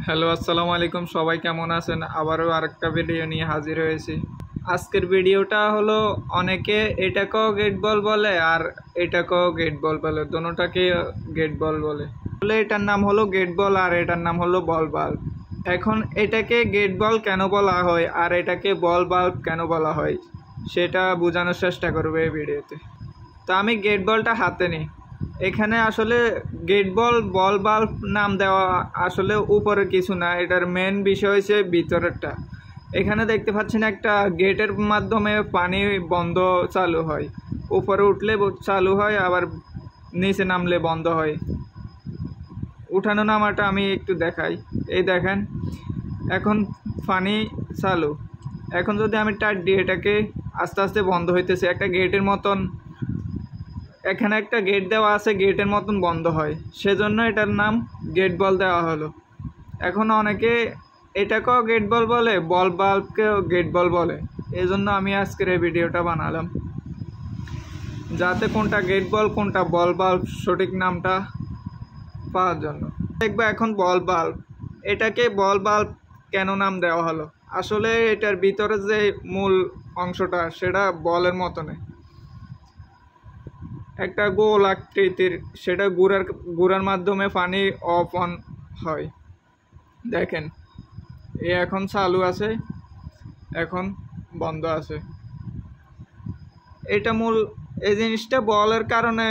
Hello, আসসালামু আলাইকুম। সবাই কেমন আছেন? আবারও আরেকটা ভিডিও নিয়ে হাজির হয়েছি। আজকের ভিডিওটা হলো, অনেকে এটাকেও গেট বল বলে আর এটাকেও গেট বল বলে, দোনোটাকে গেট বল বলে। আসলে এটার নাম হলো গেট বল আর এটার নাম হলো বল বাল্ব। এখন এটাকে গেট বল কেন বলা হয় আর এটাকে বল বাল্ব কেন বলা হয় সেটা বোঝানোর চেষ্টা করবো এই ভিডিওতে। তো আমি গেট বলটা হাতে নিই। এখানে আসলে গেট বল বল বাল্ব নাম দেওয়া আসলে উপরে কিছু না, এটার মেন বিষয় হচ্ছে ভিতরেরটা। এখানে দেখতে পাচ্ছেন একটা গেটের মাধ্যমে পানি বন্ধ চালু হয়, উপরে উঠলে চালু হয়, আবার নিচে নামলে বন্ধ হয়। উঠানো নামাটা আমি একটু দেখাই। এই দেখেন, এখন পানি চালু। এখন যদি আমি টাইট দিয়ে এটাকে আস্তে আস্তে বন্ধ হইতেছে, একটা গেটের মতন, এখানে একটা গেট দেওয়া আছে, গেটের মতন বন্ধ হয়, সেজন্য এটার নাম গেট বল দেওয়া হলো। এখন অনেকে এটাকেও গেট বল বলে, বল বাল্বকেও গেট বল বলে। এই জন্য আমি আজকের এই ভিডিওটা বানালাম, যাতে কোনটা গেট বল কোনটা বল বাল্ব সঠিক নামটা পাওয়ার জন্য। দেখবো এখন বল বাল্ব, এটাকে বল বাল্ব কেন নাম দেওয়া হলো। আসলে এটার ভিতরে যে মূল অংশটা সেটা বলের মতনে একটা গোল আকৃতির, সেটা গুড়ার মাধ্যমে পানি অফ অন হয়। দেখেন, এ এখন চালু আছে, এখন বন্ধ আছে। এটা মূল, এই জিনিসটা বলের কারণে,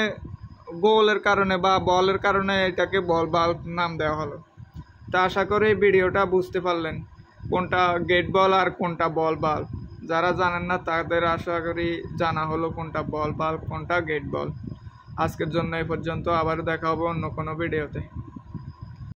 গোলের কারণে বা বলের কারণে এটাকে বল বাল্ব নাম দেওয়া হলো। তা আশা করি ভিডিওটা বুঝতে পারলেন কোনটা গেট বল আর কোনটা বল বাল্ব। যারা জানেন না তাদের আশা করি জানা হলো কোনটা বল বাল্ব কোনটা গেট বল। আজকের জন্য এই পর্যন্ত, আবার দেখা হবে অন্য কোনো ভিডিওতে।